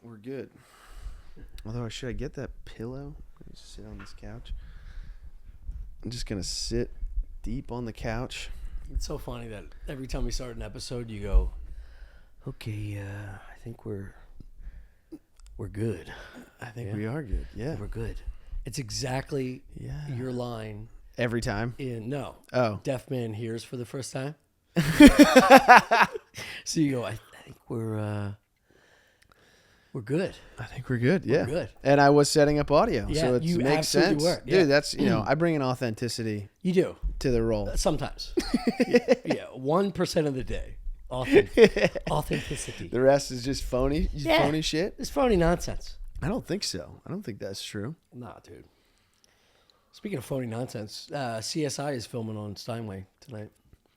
We're good. Although, should I get that pillow? Just sit on this couch. I'm just gonna sit deep on the couch. It's so funny that every time we start an episode, you go, "Okay, I think we're good." I think we are good. Yeah, we're good. It's exactly your line every time. Deaf man hears for the first time. So you go, I think we're good. I think we're good. Yeah, we're good. And I was setting up audio, so it makes sense. Were. Dude, that's I bring an authenticity. You do to the role sometimes. 1% of the day, authenticity. The rest is just phony. Phony shit. It's phony nonsense. I don't think so. I don't think that's true. Nah, dude. Speaking of phony nonsense, CSI is filming on Steinway tonight.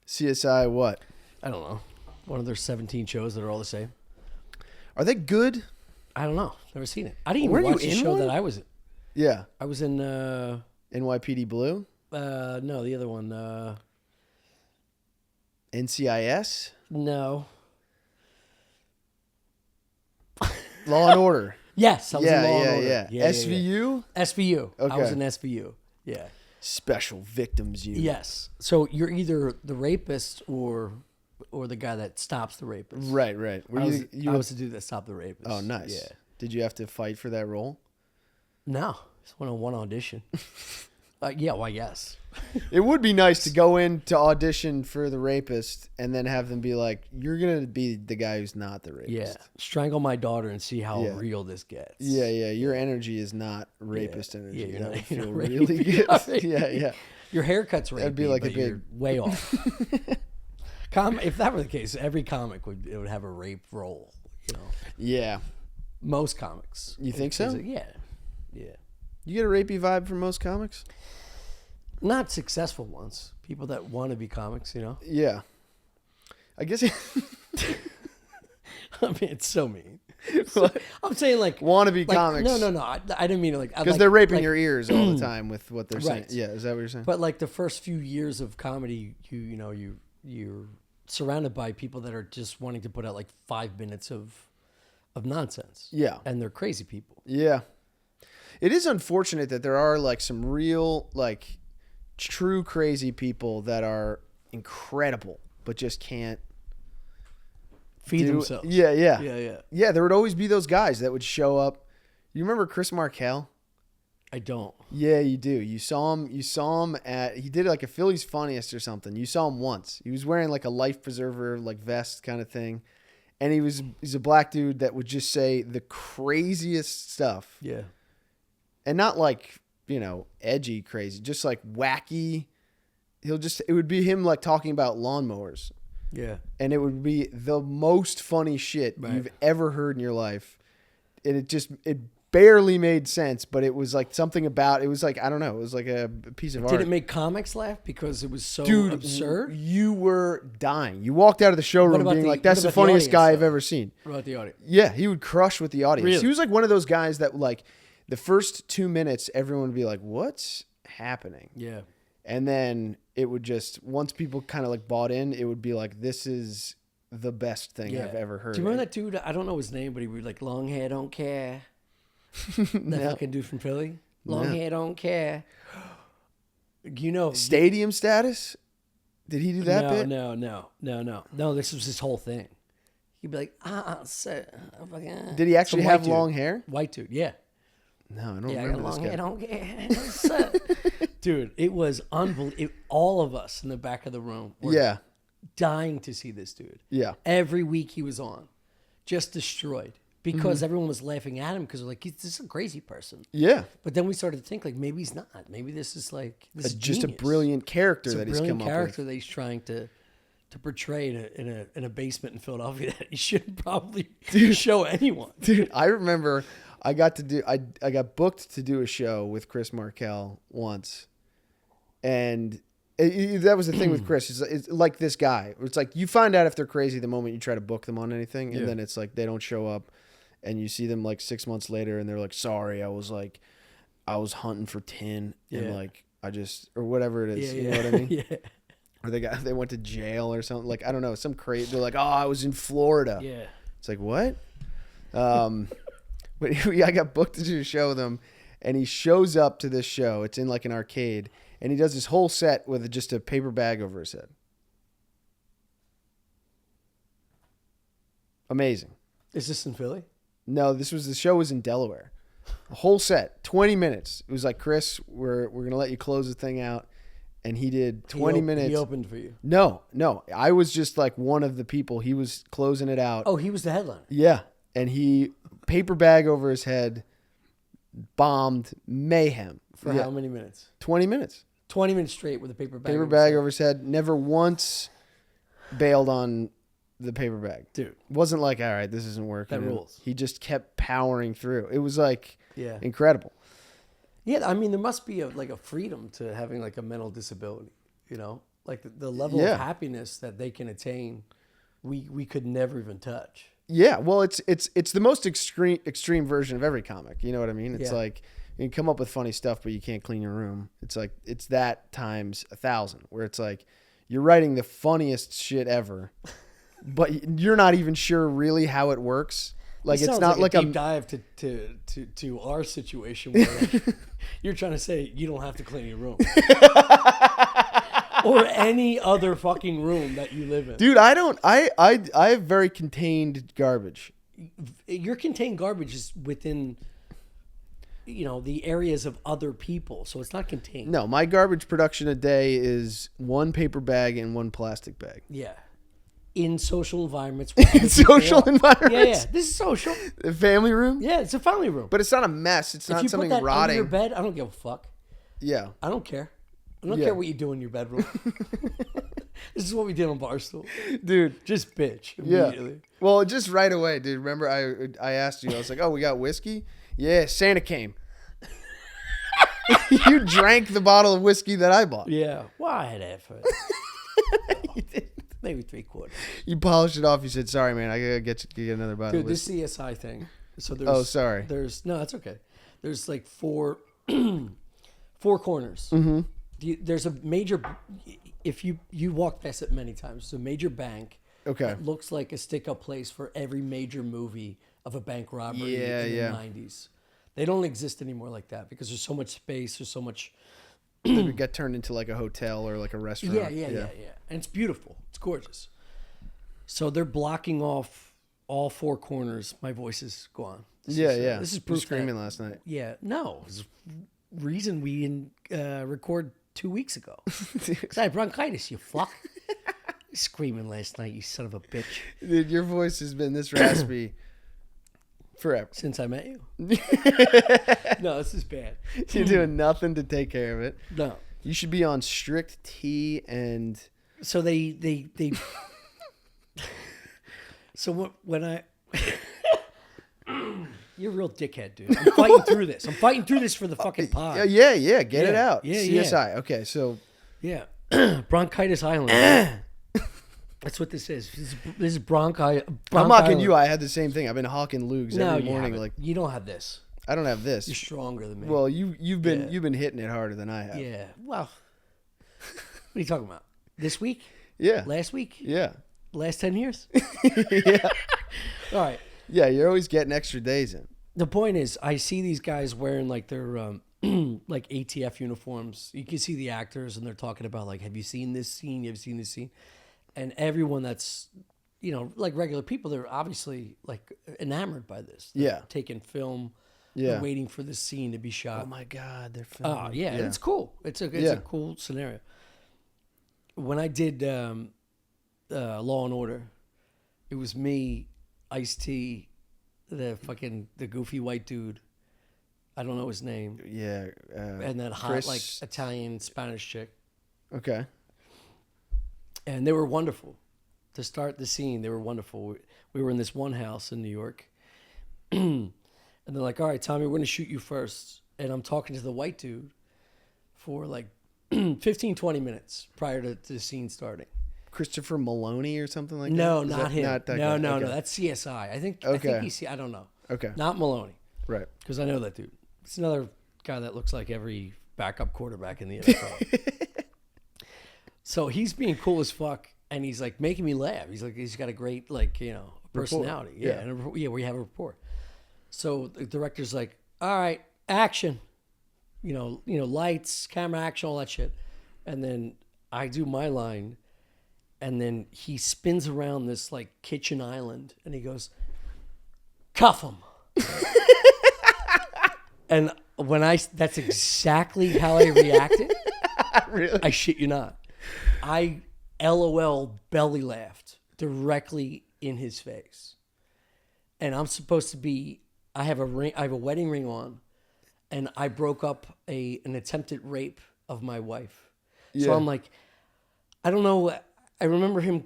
CSI what? I don't know. One of their 17 shows that are all the same. Are they good? I don't know. Never seen it. I didn't even watch the show that I was in. Yeah. I was in... NYPD Blue? No, the other one. NCIS? No. Law and Order. Yes, I was in Law and Order. Yeah. SVU? SVU. Okay. I was in SVU. Yeah. Special Victims Unit. Yes. So you're either the rapist or the guy that stops the rapist. Right. I was the dude that stopped the rapist. Oh, nice. Yeah. Did you have to fight for that role? No. Just went on one audition. Yeah, well, yes. It would be nice to go in to audition for the rapist and then have them be like, you're going to be the guy who's not the rapist. Yeah. Strangle my daughter and see how real this gets. Yeah. Your energy is not rapist energy. Yeah, you're not feel really good. Yeah. Your haircut's rapey, that'd be like a big... you're way off. If that were the case, every comic would have a rape role, Yeah. Most comics. You think so? Yeah. You get a rapey vibe from most comics? Not successful ones. People that want to be comics, Yeah. I guess... I mean, it's so mean. I'm saying want to be comics. No. I didn't mean it because they're raping your ears all the time with what they're saying. Yeah, is that what you're saying? But the first few years of comedy, you're surrounded by people that are just wanting to put out 5 minutes of nonsense. Yeah. And they're crazy people. Yeah. It is unfortunate that there are some real true crazy people that are incredible but just can't feed themselves. Yeah. There would always be those guys that would show up. You remember Chris Markel? I don't. Yeah, you do. You saw him at, he did a Philly's Funniest or something. You saw him once. He was wearing a life preserver vest kind of thing. And he's a black dude that would just say the craziest stuff. Yeah. And not edgy crazy, just wacky. It would be him talking about lawnmowers. Yeah. And it would be the most funny shit you've ever heard in your life. And it barely made sense, but it was something about, it was I don't know, it was a piece of art. Did it make comics laugh because it was so absurd? You were dying. You walked out of the showroom being that's the funniest guy I've ever seen. What about the audience? Yeah, he would crush with the audience. Really? He was one of those guys that the first 2 minutes, everyone would be like, what's happening? Yeah. And then it would just, once people kind of bought in, it would be this is the best thing I've ever heard. Do you remember that dude? I don't know his name, but he would long hair, don't care. That fucking dude from Philly? Long hair, don't care. Stadium Status? Did he do that bit? No, this was his whole thing. He'd be like, Did he actually have long hair? White dude, yeah. No, I don't remember this guy. I don't care. Dude, it was unbelievable. All of us in the back of the room were dying to see this dude. Yeah. Every week he was on. Just destroyed. Because everyone was laughing at him because they're this is a crazy person. Yeah. But then we started to think maybe he's not. Maybe this is this just genius. A brilliant character that he's come up with. A brilliant character that he's trying to portray in a basement in Philadelphia that he shouldn't probably show anyone. Dude, I remember I got booked to do a show with Chris Markel once. And that was the thing with Chris. It's like this guy. It's you find out if they're crazy the moment you try to book them on anything. And then it's they don't show up. And you see them 6 months later and they're sorry, I was hunting for tin. And I just, or whatever it is. You know what I mean? Yeah. Or they went to jail or something. I don't know, some crazy. They're oh, I was in Florida. Yeah. It's what? But I got booked to do a show with him, and he shows up to this show. It's in like an arcade, and he does this whole set with just a paper bag over his head. Amazing. Is this in Philly? No, the show was in Delaware. A whole set, 20 minutes. It was like, Chris, we're gonna let you close the thing out, and he did 20 minutes. He opened for you. No, I was just like one of the people. He was closing it out. Oh, he was the headliner. Yeah, and he paper bag over his head, bombed, mayhem For how many minutes? 20 minutes. 20 minutes straight with a paper bag. Paper bag over his head. Never once bailed on the paper bag. Dude. Wasn't like, all right, this isn't working. That rules. He just kept powering through. It was like Yeah. incredible. Yeah, I mean, there must be a freedom to having like a mental disability, you know? Like the level Yeah. of happiness that they can attain, we could never even touch. Yeah, well, it's the most extreme version of every comic. You know what I mean? It's Yeah. like you can come up with funny stuff, but you can't clean your room. It's like it's that times 1,000, where it's like you're writing the funniest shit ever, but you're not even sure really how it works. Like It it's sounds not like a deep dive to our situation where like, you're trying to say you don't have to clean your room. Or any other fucking room that you live in. Dude, I have very contained garbage. Your contained garbage is within, the areas of other people, so it's not contained. No, my garbage production a day is one paper bag and one plastic bag. Yeah. In social environments. In social environments? Yeah. This is social. The family room? Yeah, it's a family room. But it's not a mess. It's if not you something put that rotting. under your bed, I don't give a fuck. Yeah. I don't care. I don't Yeah. care what you do in your bedroom. This is what we did on Barstool. Dude. Just bitch Yeah. immediately. Well, just right away, dude. Remember I asked you, I was like, oh, we got whiskey? Yeah, Santa came. You drank the bottle of whiskey that I bought. Yeah. Well, I had that for maybe 3/4. You polished it off. You said, sorry, man. I got to get another bottle Dude, of whiskey. this CSI thing. So there's, Oh, sorry. No, that's okay. There's like four corners. Mm-hmm. There's a major. If you walk past it many times, there's a major bank. Okay. That looks like a stick-up place for every major movie of a bank robbery in the 90s. They don't exist anymore like that because there's so much space. There's so much. It got turned into like a hotel or like a restaurant. Yeah. And it's beautiful. It's gorgeous. So they're blocking off all four corners. My voice is gone. This is proof. You screaming last night. Yeah. No. It's the reason we didn't record 2 weeks ago. Because I had bronchitis, you fuck. Screaming last night, you son of a bitch. Dude, your voice has been this raspy forever. Since I met you. No, this is bad. You're doing nothing to take care of it. No. You should be on strict tea and... So they so when I you're a real dickhead, dude. I'm fighting through this. I'm fighting through this for the fucking pod. Yeah. Get it Yeah, out. yeah, CSI. Okay, so... Yeah. Bronchitis Island. That's what this is. This is bronchi. I'm mocking you. I had the same thing. I've been hawking lugs No, every you morning. haven't. Like You don't have this. I don't have this. You're stronger than me. Well, you've been hitting it harder than I have. Yeah. Well, what are you talking about? This week? Yeah. Last week? Yeah. Last 10 years? Yeah. All right. Yeah, you're always getting extra days in. The point is, I see these guys wearing like their like ATF uniforms. You can see the actors, and they're talking about like, "Have you seen this scene? Have you seen this scene?" And everyone that's, like regular people, they're obviously like enamored by this. They're Yeah. taking film. Yeah. They're waiting for this scene to be shot. Oh my God, they're filming. Oh yeah, and it's cool. It's a cool scenario. When I did Law and Order, it was me, Ice-T, the goofy white dude. I don't know his name. Yeah. And that hot Chris... like Italian Spanish chick. Okay. And they were wonderful. To start the scene, they were wonderful. We were in this one house in New York. And they're like, all right, Tommy, we're going to shoot you first. And I'm talking to the white dude for like 15, 20 minutes prior to the scene starting. Christopher Maloney or something like No, that? not him. Not that No, guy? Okay. that's CSI. I think I don't know. Okay. Not Maloney. Right. Because I know that dude. It's another guy that looks like every backup quarterback in the NFL. So he's being cool as fuck, and he's like making me laugh. He's got a great personality. Yeah. And we have a rapport. So the director's like, all right, action. Lights, camera, action, all that shit. And then I do my line, and then he spins around this like kitchen island, and he goes, cuff him. And that's exactly how I reacted. Really? I shit you not. I LOL belly laughed directly in his face. And I'm supposed to be, I have a wedding ring on, and I broke up an attempted rape of my wife. So I'm like, I don't know. I remember him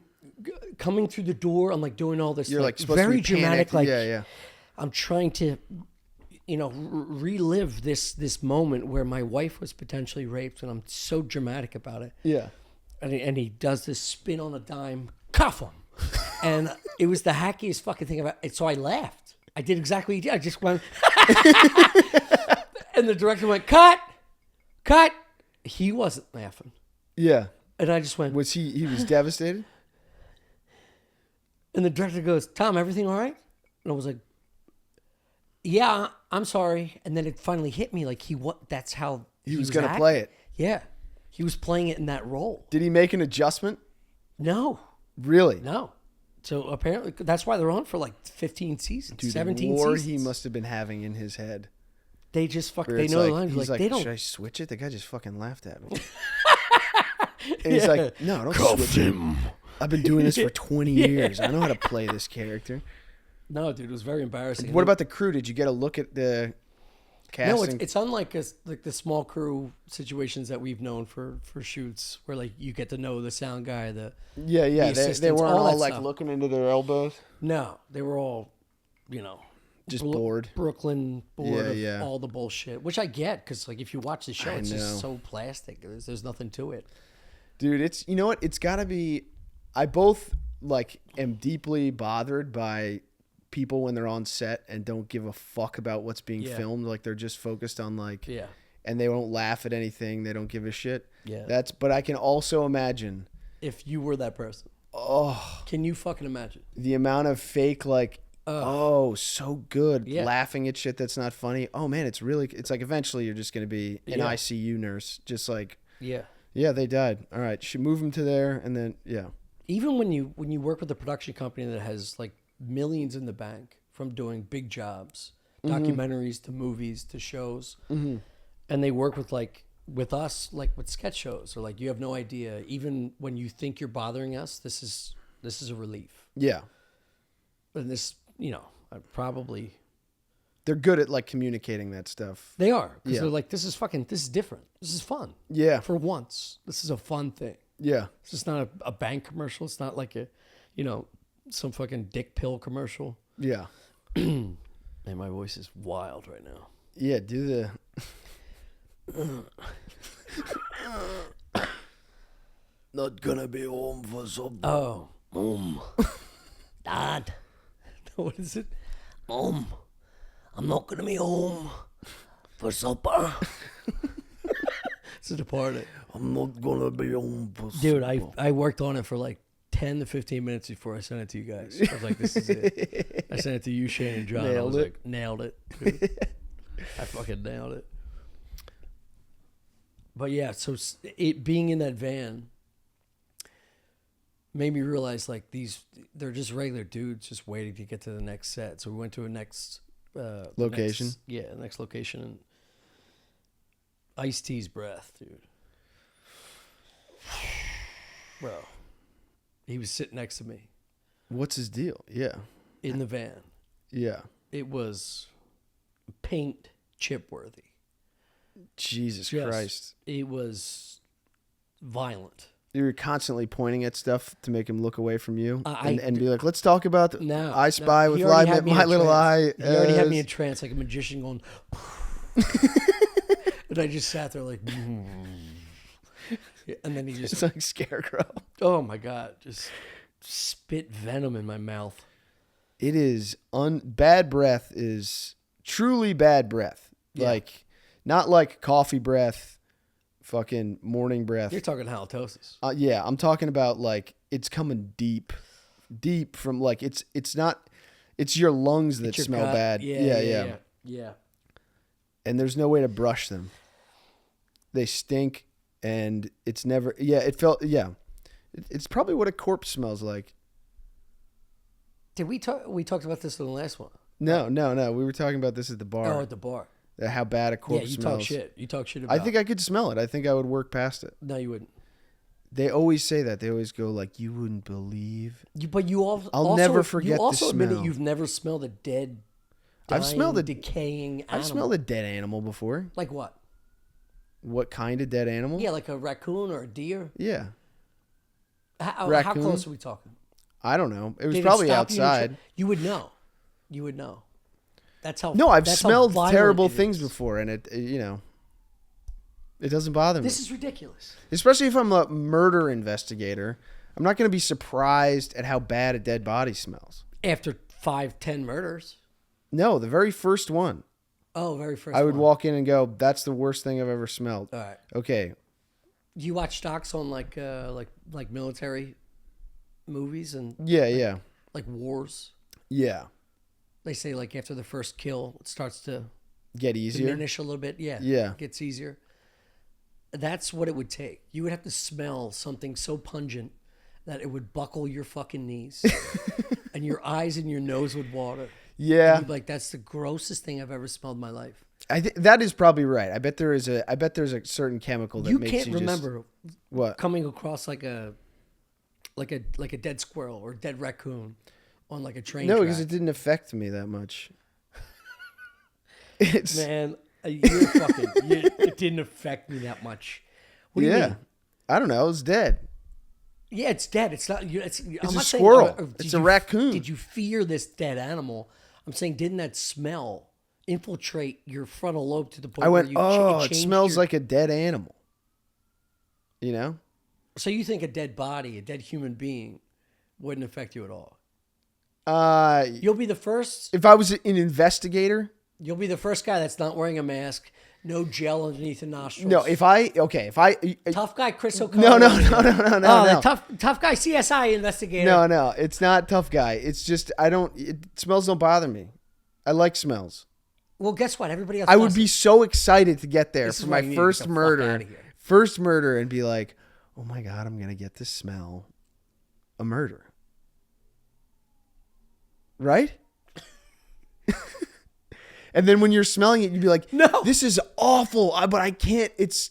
coming through the door. I'm like doing all this. You're like supposed very to be dramatic. panicked. Like, Yeah. I'm trying to, relive this moment where my wife was potentially raped, and I'm so dramatic about it. Yeah. And he does this spin on a dime, cuff him. And it was the hackiest fucking thing about it. So I laughed. I did exactly what he did. I just went, and the director went, cut. He wasn't laughing. Yeah. And I just went, Was he was devastated? and the director goes, Tom, everything all right? And I was like, yeah, I'm sorry. And then it finally hit me like that's how He was going to play it. Yeah. He was playing it in that role. Did he make an adjustment? No. Really? No. So apparently that's why they're on for like 15 seasons, Dude, 17 the war seasons. he must have been having in his head. They just Where they it's know the lines. He's Like, they don't. should I switch it? The guy just fucking laughed at me. And he's like, no, don't switch him. I've been doing this for 20 years. I know how to play this character. No, dude, it was very embarrassing. What about the crew? Did you get a look at the casting? No, it's unlike like the small crew situations that we've known for shoots, where like you get to know the sound guy, Yeah. They assistants, weren't all all that like stuff. looking into their elbows. No, they were all, Just bored. Brooklyn bored Yeah. of all the bullshit, which I get because like if you watch the show, I it's know. just so plastic. There's nothing to it. Dude, it's you know what? It's got to be. I both like am deeply bothered by people when they're on set and don't give a fuck about what's being Yeah. filmed. Like they're just focused on like, Yeah, and they won't laugh at anything. They don't give a shit. yeah. But I can also imagine. If you were that person, Oh, can you fucking imagine? the amount of fake like. Oh, so good. Yeah. Laughing at shit that's not funny. Oh man, it's like eventually you're just gonna be an Yeah. ICU nurse, just like. Yeah. Yeah, they died. All right, should move them to there, and then yeah. Even when you work with a production company that has like millions in the bank from doing big jobs, documentaries to movies to shows, and they work with us like with sketch shows, or like you have no idea. Even when you think you're bothering us, this is a relief. Yeah. And this, I probably They're good at like communicating that stuff. they are because Yeah. they're like this is different. This is fun. Yeah. For once, this is a fun thing. Yeah. It's just not a bank commercial. It's not like some fucking dick pill commercial. Yeah. Man, my voice is wild right now. Yeah, do the not gonna be home for supper. Oh, Dad. What is it? I'm not gonna be home for supper. It's a departed. I'm not gonna be home for Dude, supper. I worked on it for like 10 to 15 minutes before I sent it to you guys. I was like, this is it. I sent it to you, Shane, and John. I Nailed was it. like, nailed it. Dude. I fucking nailed it. But yeah, so it being in that van made me realize like they're just regular dudes just waiting to get to the next set. So we went to a next Location? Next location. And Ice-T's breath, dude. Bro. He was sitting next to me What's his deal? Yeah. in the van. Yeah. It was paint chip worthy. Jesus Yes. Christ. It was violent. You were constantly pointing at stuff to make him look away from you I- and be like, let's talk about the No, I Spy no, with he already Live had me in My a Little Eye. trance. He already had me in as- trance like a magician going. And I just sat there like. And then he It's just, like Scarecrow. oh my God, just spit venom in my mouth. It is bad breath is truly bad breath. Yeah. Like not like coffee breath, fucking morning breath. You're talking halitosis. Yeah, I'm talking about like it's coming deep from like it's It's your lungs that It's your smell gut. bad. Yeah. And there's no way to brush them. They stink, and it's never. Yeah, it felt. Yeah, it's probably what a corpse smells like. Did we talk? We talked about this in the last one. No. We were talking about this at the bar. Oh, at the bar. How bad a corpse Yeah, you smells. talk shit. You talk shit about. I think I could smell it. I think I would work past it. No, you wouldn't. They always say that. They always go like, "You wouldn't believe." But you I'll never forget You also the admitted smell. you've never smelled a dead, I've smelled a decaying animal. I've smelled a dead animal before. Like what? What kind of dead animal? Yeah, like a raccoon or a deer. Yeah. How Raccoon? close are we talking? I don't know. It was Did probably stop you outside. You would know. You would know. That's how. No, I've that's how smelled violent terrible it things is. before, and it doesn't bother me. This is ridiculous. Especially if I'm a murder investigator. I'm not going to be surprised at how bad a dead body smells. After 5-10 murders. No, the very first one. Oh, very first. I would one. walk in and go, "That's the worst thing I've ever smelled." All right. Okay. You watch docs on like military movies and Yeah. like wars. Yeah. They say like after the first kill, it starts to Get easier. diminish a little bit. Yeah. Yeah. It gets easier. That's what it would take. You would have to smell something so pungent that it would buckle your fucking knees, and your eyes and your nose would water. Yeah. You'd be like, that's the grossest thing I've ever smelled in my life. I think that is probably right. I bet there's a certain chemical that You makes can't you just, remember what? coming across like a dead squirrel or a dead raccoon on like a train. No, track. because it didn't affect me that much. It's Man, you're fucking. It didn't affect me that much. What do you mean? I don't know. It's dead. Yeah, it's dead. It's not. It's It's I'm a not squirrel. Saying, It's a raccoon. Did you fear this dead animal? I'm saying, didn't that smell infiltrate your frontal lobe to the point I where went, you "Oh, it changed smells your-" like a dead animal." You know? So you think a dead body, a dead human being, wouldn't affect you at all? You'll be the first. If I was an investigator, You'll be the first guy that's not wearing a mask, no gel underneath the nostrils. no. If I Tough guy Chris O'Connor. no. The tough guy CSI investigator. No, it's not tough guy. It's just smells don't bother me. I like smells. Well, guess what? Everybody else. I would does be it. so excited to get there This is for why my you need to get first the fuck murder. outta here. First murder, and be like, "Oh my god, I'm gonna get to smell a murder." Right? And then when you're smelling it, you'd be like, No. this is awful, but I can't. It's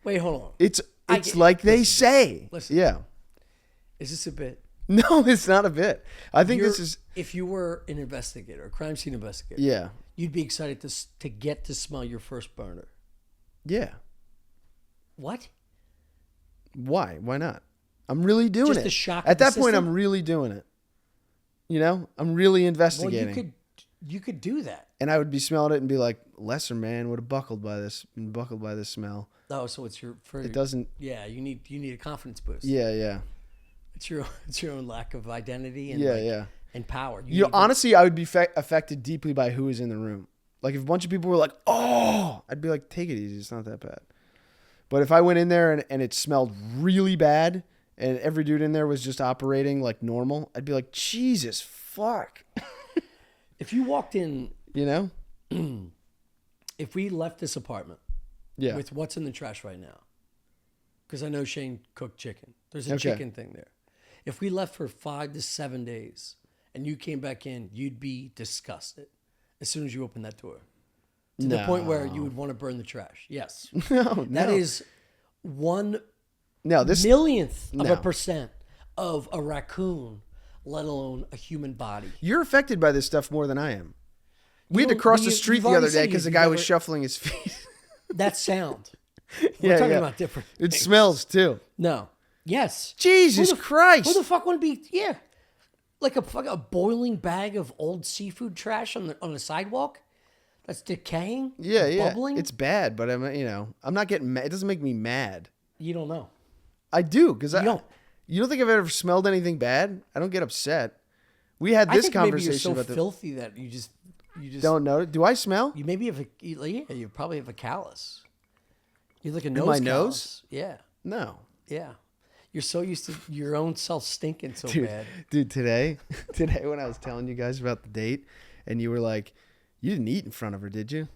Wait, hold on. it's like they say. Listen. Yeah. Is this a bit? No, it's not a bit. I think this is. If you were an investigator, a crime scene investigator, Yeah. you'd be excited to get to smell your first burner. Yeah. What? Why? Why not? I'm really doing Just it. the shock At of the that point, system? I'm really doing it. You know, I'm really Well, investigating. you could do that. And I would be smelling it and be like, lesser man would have buckled by this smell. Oh, so it's your first. It doesn't. Yeah, you need a confidence boost. Yeah. It's your own lack of identity and Yeah. and power. You know, need to- honestly, I would be affected deeply by who is in the room. Like if a bunch of people were like, "Oh," I'd be like, "Take it easy. It's not that bad." But if I went in there and it smelled really bad and every dude in there was just operating like normal, I'd be like, "Jesus fuck." if you walked in, You know? if we left this apartment Yeah. with what's in the trash right now, because I know Shane cooked chicken. There's a Okay. chicken thing there. If we left for 5 to 7 days and you came back in, you'd be disgusted as soon as you opened that door. To the point where you would want to burn the trash. Yes. No. That is 1 No, this millionth of No. a percent of a raccoon, let alone a human body. you're affected by this stuff more than I am. We had to don't- cross but the you- street you've the already other said day because the you've guy was never- shuffling his feet. That sound. Yeah, We're talking yeah. about different It things. smells too. No. Yes. Jesus Who the- Christ. Who the fuck would be? Yeah, like a boiling bag of old seafood trash on the sidewalk that's decaying. Yeah. bubbling. It's bad, but I'm not getting mad. It doesn't make me mad. You don't know. I do because You don't. You don't think I've ever smelled anything bad? I don't get upset. We had I this think maybe conversation you're so about the. filthy that you just Don't know. Do I smell? You maybe have you probably have a callus. You like a In nose my callus. nose? Yeah, No. yeah. You're so used to your own self stinking so bad. Dude, today when I was telling you guys about the date, and you were like, "You didn't eat in front of her, did you?"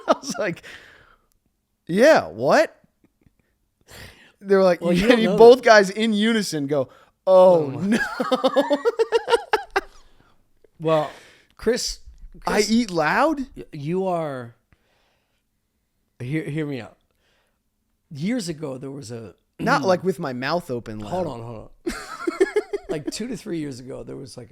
I was like, "Yeah, what?" They were like, Well, you both guys in unison go, "Oh no." Well, Chris, I eat loud? You are. Hear me out. Years ago, there was a. Not like with my mouth open loud. Hold on. Like 2 to 3 years ago, there was like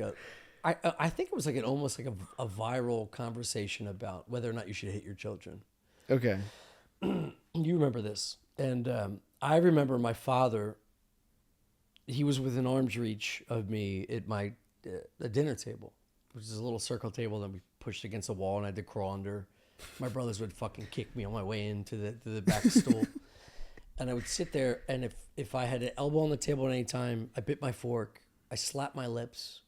I think it was like almost like a viral conversation about whether or not you should hit your children. Okay. You remember this. And I remember my father, he was within arm's reach of me at my a dinner table, which is a little circle table that we pushed against a wall and I had to crawl under. My brothers would fucking kick me on my way into the back stool. And I would sit there, and if I had an elbow on the table at any time, I bit my fork, I slapped my lips,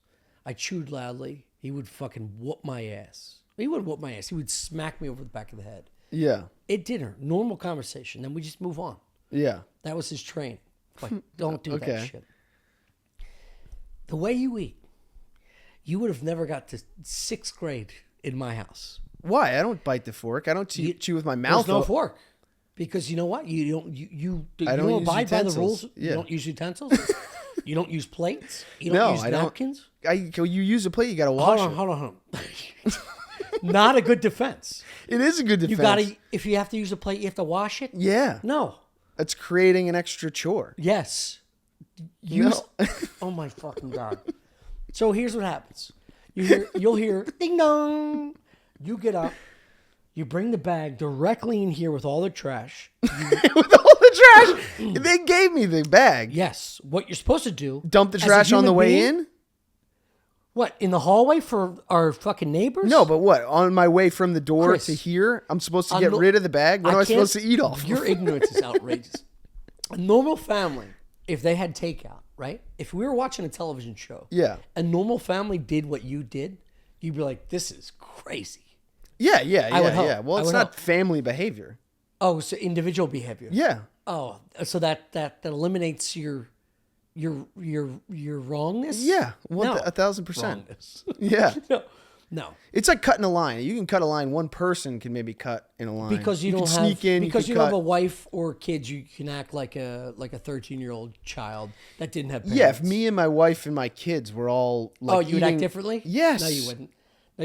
I chewed loudly, he would fucking whoop my ass. He wouldn't whoop my ass. He would smack me over the back of the head. Yeah. At dinner, normal conversation, then we just move on. Yeah. That was his training. Like, don't do Okay. that shit. The way you eat, you would have never got to 6th grade in my house. Why? I don't bite the fork. I don't chew with my mouth. There's no fork. Because you know what? You don't use abide by the utensils. rules. Yeah. You don't use utensils. You don't use plates. You don't use napkins. You use a plate, you got to wash it. Hold on. Not a good defense. It is a good defense. You gotta. If you have to use a plate, you have to wash it. Yeah. No. It's creating an extra chore. Yes. Use. Oh my fucking God. So here's what happens. You'll hear ding dong. You get up. You bring the bag directly in here with all the trash. With all the trash? They gave me the bag. Yes. What you're supposed to do. Dump the as a trash on the human way being- in? What, in the hallway for our fucking neighbors? No, but what? On my way from the door Chris, to here, I'm supposed to get rid of the bag? What am I supposed to eat off? Your ignorance is outrageous. A normal family, if they had takeout, right? If we were watching a television show, Yeah. a normal family did what you did, you'd be like, this is crazy. Yeah. would hope. Yeah. Well, I it's would not hope. family behavior. Oh, so individual behavior. Yeah. Oh, so that eliminates your wrongness? Yeah. No. 1,000%. Wrongness. Yeah. No. It's like cutting a line. You can cut a line. One person can maybe cut in a line. Because you can don't sneak have in. because you can don't have cut. a wife or kids, you can act like a 13-year-old child that didn't have parents. Yeah, if me and my wife and my kids were all like you'd act differently? Yes. No,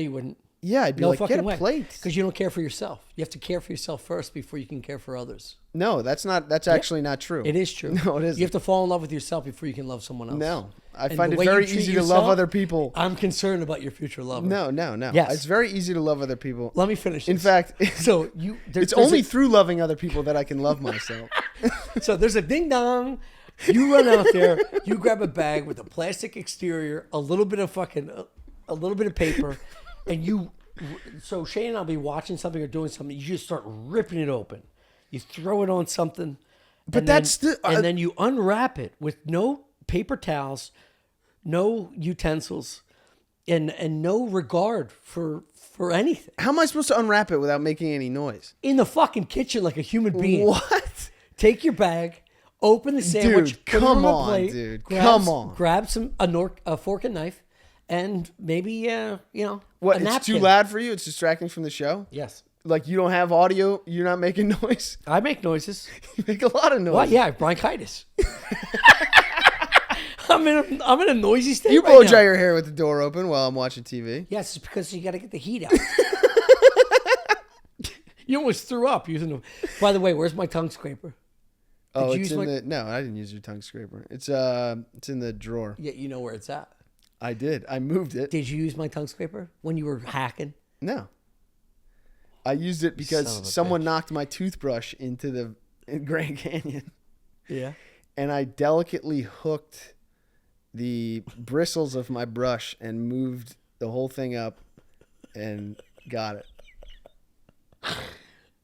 you wouldn't. Yeah, I'd be No like, fucking get a way. plate. Because you don't care for yourself. You have to care for yourself first before you can care for others. No, that's actually not true. It is true. No, it isn't. You have to fall in love with yourself before you can love someone else. No, I And find the it way you very treat easy to yourself, love other people. I'm concerned about your future lover. No. Yes. It's very easy to love other people. Let me finish In this. fact, So it's only through loving other people that I can love myself. So there's a ding dong. You run out there. You grab a bag with a plastic exterior, a little bit of paper, and you. So Shane and I'll be watching something or doing something. You just start ripping it open. You throw it on something, But and then you unwrap it with no paper towels, no utensils, and no regard for anything. How am I supposed to unwrap it without making any noise? In the fucking kitchen like a human being. What? Take your bag, open the sandwich, Dude, put come it on a on, plate, dude. grab, Come on. Grab a fork and knife, and maybe What? a It's napkin. too loud for you? It's distracting from the show? Yes, Like you don't have audio? You're not making noise? I make noises. You make a lot of noise. What? Yeah, I have bronchitis. I'm in a noisy state. You right blow now. dry your hair with the door open while I'm watching TV. Yes, it's because you got to get the heat out. You almost threw up using them. By the way, where's my tongue scraper? Oh, you it's use in my- no, I didn't use your tongue scraper. It's in the drawer. Yeah, you know where it's at. I did. I moved it. Did you use my tongue scraper when you were hacking? No. I used it because Son of a someone bitch. knocked my toothbrush into in Grand Canyon, Yeah. and I delicately hooked the bristles of my brush and moved the whole thing up and got it.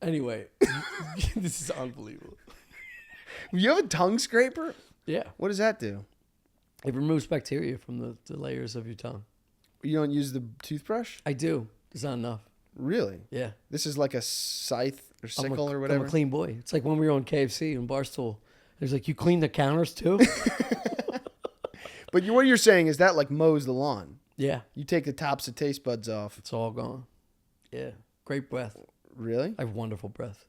Anyway, this is unbelievable. You have a tongue scraper? Yeah. What does that do? It removes bacteria from the layers of your tongue. You don't use the toothbrush? I do. It's not enough. Really? Yeah. This is like a scythe or sickle or whatever? I'm a clean boy. It's like when we were on KFC in Barstool There's like, you clean the counters too? But what you're saying is that like mows the lawn. Yeah. You take the tops of taste buds off. It's all gone. Yeah. Great breath. Really? I have wonderful breath.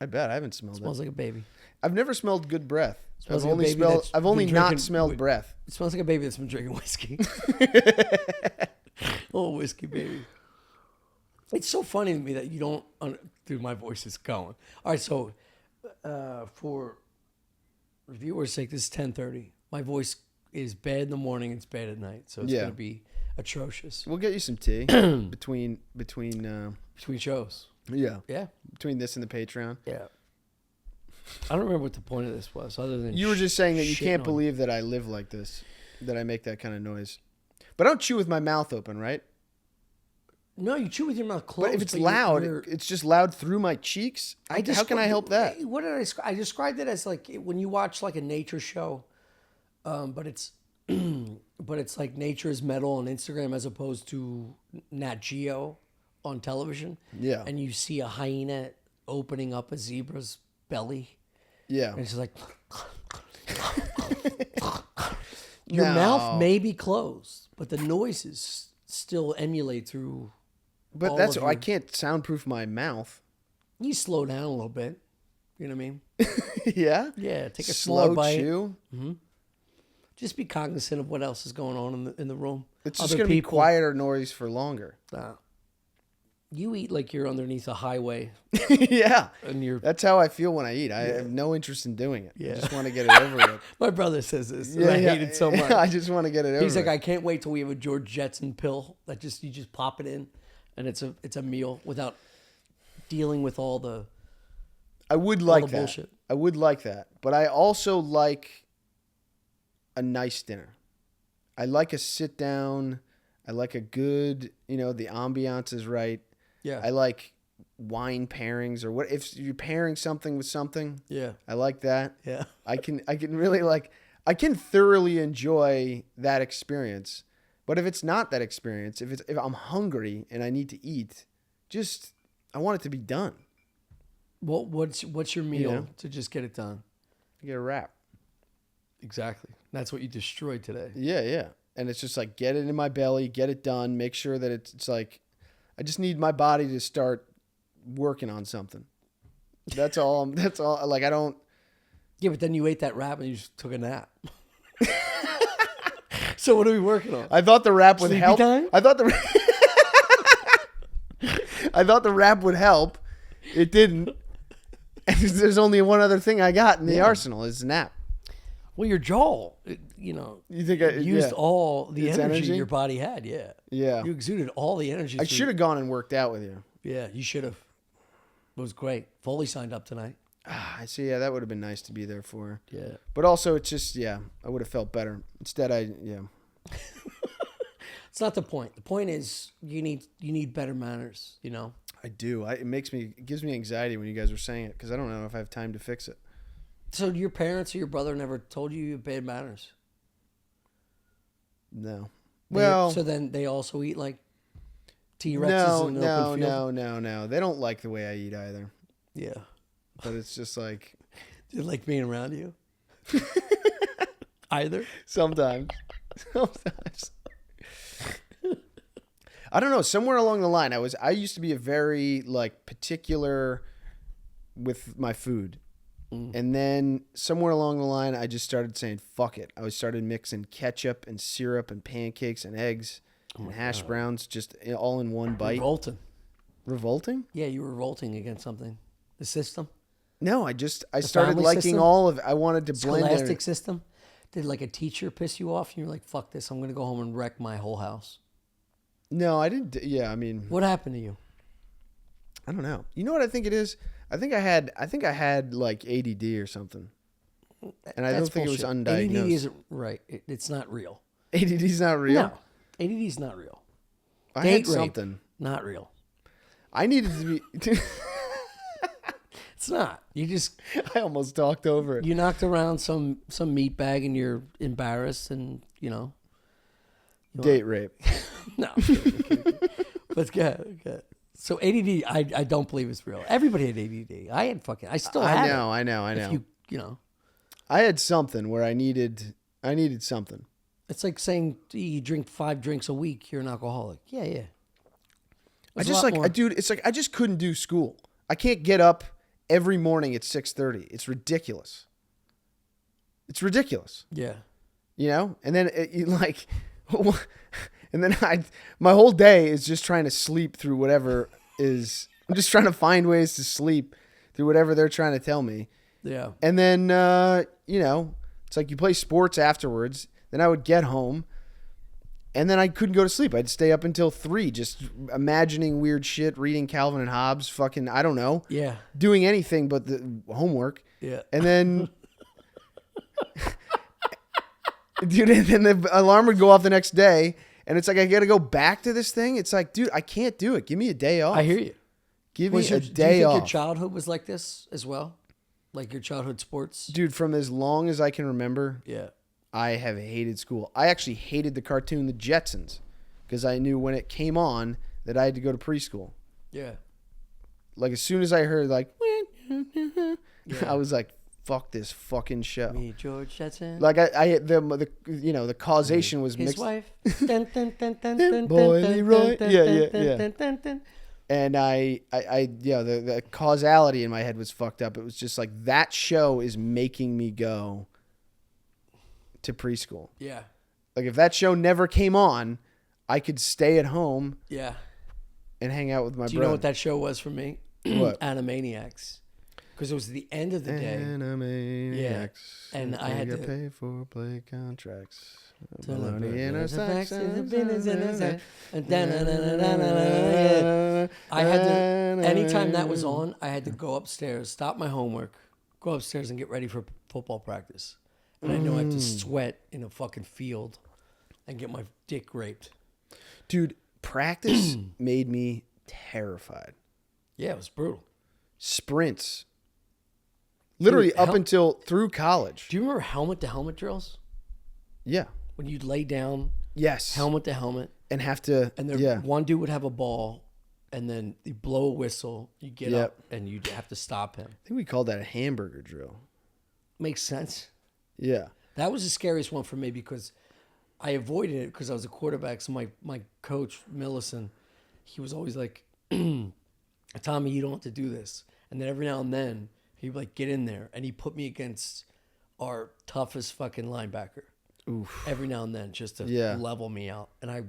I bet I haven't smelled Smells it. like a baby. I've never smelled good breath. Smells I've like a only baby smelled. that's I've only been not drinking- smelled breath. It smells like a baby that's been drinking whiskey. Oh, whiskey baby. It's so funny to me that you don't. Dude, my voice is going. All right, so for viewers' sake, this is 10:30. My voice is bad in the morning. It's bad at night, so it's Yeah. gonna be atrocious We'll get you some tea between. between shows. Yeah, Yeah, between this and the Patreon. yeah. I don't remember what the point of this was, other than You were just saying that you shitting can't on- believe that I live like this, that I make that kind of noise. But I don't chew with my mouth open, right? No, you chew with your mouth closed. But if it's you're- loud, you're- it's just loud through my cheeks. How can I help that? What did I describe? I described it as like when you watch like a nature show, but it's but it's like Nature is Metal on Instagram as opposed to Nat Geo on television. Yeah. And you see a hyena opening up a zebra's belly, Yeah. and it's just like your No. mouth may be closed, but the noises still emulate through. But all that's of I your- can't soundproof my mouth. You slow down a little bit. You know what I mean? Yeah. Yeah, take a Slow smaller bite. chew. Just be cognizant of what else is going on in the room. It's just Other gonna be people. quieter noise for longer. You eat like you're underneath a highway, Yeah. and you're. That's how I feel when I eat. I have no interest in doing it. Yeah. I just want to get it over with. My brother says this, and I hate it so much. I just want to get it over He's like, with. I can't wait till we have a George Jetson pill that you just pop it in, and it's a meal without dealing with all the. I would like the that. bullshit. I would like that. But I also like a nice dinner. I like a sit down. I like a good, the ambiance is right. Yeah. I like wine pairings or what if you're pairing something with something. Yeah. I like that. Yeah. I can really I can thoroughly enjoy that experience. But if it's not that experience, if I'm hungry and I need to eat, I want it to be done. What's your meal know? to just get it done? Get a wrap. Exactly. That's what you destroyed today. Yeah, yeah. And it's just like get it in my belly, get it done, make sure that it's like I just need my body to start working on something. That's all. That's all. Like I don't. Yeah, but then you ate that wrap and you just took a nap. So what are we working on? I thought the wrap would Sleepy help. time? I thought the wrap would help. It didn't. And there's only one other thing I got in the arsenal is nap. Well, your jaw, You think I used yeah. all the Its energy, energy? your body had. Yeah. Yeah. You exuded all the energy. I through- should have gone and worked out with you. Yeah, you should have. It was great. Foley signed up tonight. I see. Yeah, that would have been nice to be there for. Yeah. But also, it's just I would have felt better. Instead, It's not the point. The point is you need better manners, I do. It gives me anxiety when you guys were saying it because I don't know if I have time to fix it. So your parents or your brother never told you have bad manners? No. They- Well, so then they also eat like T-Rexes in an open field? no. They don't like the way I eat either. Yeah. But it's just like They like being around you? Either? sometimes. I don't know. Somewhere along the line, I used to be a very particular with my food. And then somewhere along the line, I just started saying, fuck it. I started mixing ketchup and syrup and pancakes and eggs and hash browns just all in one bite. Revolting? Yeah, you were revolting against something. The system? No, I started family liking system? all of it. I wanted to blend Scholastic it. system? Did like a teacher piss you off and you're like, fuck this, I'm going to go home and wreck my whole house? No, I didn't. Yeah, I mean, What happened to you? I don't know. You know what I think it is? I think I had like ADD or something. And I don't That's think bullshit. it was undiagnosed. ADD isn't right. It's not real. ADD's not real? No. ADD is not real. I Date had rape, something. not real. I needed to be... It's not. You just I almost talked over it. you knocked around some meat bag and you're embarrassed and Date rape. no. But good. So ADD, I don't believe it's real. Everybody had ADD. I still have I know. If you know. I had something where I needed something. It's like saying you drink 5 drinks a week, you're an alcoholic. Yeah, yeah. I just like, dude, it's like I just couldn't do school. I can't get up every morning at 6:30. It's ridiculous. It's ridiculous. Yeah. You know? And then and then my whole day is just trying to sleep through whatever is, I'm just trying to find ways to sleep through whatever they're trying to tell me. Yeah. And then, you know, it's like you play sports afterwards. Then I would get home and then I couldn't go to sleep. I'd stay up until 3 just imagining weird shit, reading Calvin and Hobbes, fucking, I don't know. Yeah. Doing anything but the homework. Yeah. And then, dude, and then the alarm would go off the next day. And it's like, I got to go back to this thing. It's like, dude, I can't do it. Give me a day off. I hear you. Give me a day Do you think off. your childhood was like this as well? Like your childhood sports? Dude, from as long as I can remember, Yeah. I have hated school. I actually hated the cartoon The Jetsons because I knew when it came on that I had to go to preschool. Yeah. Like as soon as I heard like, Yeah. I was like, fuck this fucking show. Me, George Jetson. Like the you know, the causation was His mixed. wife. Boy, Leroy. Yeah. And the causality in my head was fucked up. It was just like that show is making me go to preschool. Yeah. Like if that show never came on, I could stay at home Yeah. and hang out with my Do you brother. know what that show was for me? What? Animaniacs. Because it was the end of the day. Animaniacs. Yeah. And I had to pay for play contracts. Baloney Baloney in our sacks. I had to, anytime that was on, I had to go upstairs, stop my homework, go upstairs and get ready for football practice. And I know I had to sweat in a fucking field and get my dick raped. Dude, practice made me terrified. Yeah, it was brutal. Sprints. Literally Dude, up until through college. Do you remember helmet to helmet drills? Yeah. When you'd lay down, Yes. helmet to helmet, And have to. and there yeah. one dude would have a ball, and then you blow a whistle, you get Yep. up, and you'd have to stop him. I think we called that a hamburger drill. Makes sense. Yeah. That was the scariest one for me because I avoided it because I was a quarterback. So my coach, Millison, he was always like, Tommy, you don't have to do this. And then every now and then, he'd like, get in there. And he put me against our toughest fucking linebacker. Oof. Every now and then, just to level me out. And I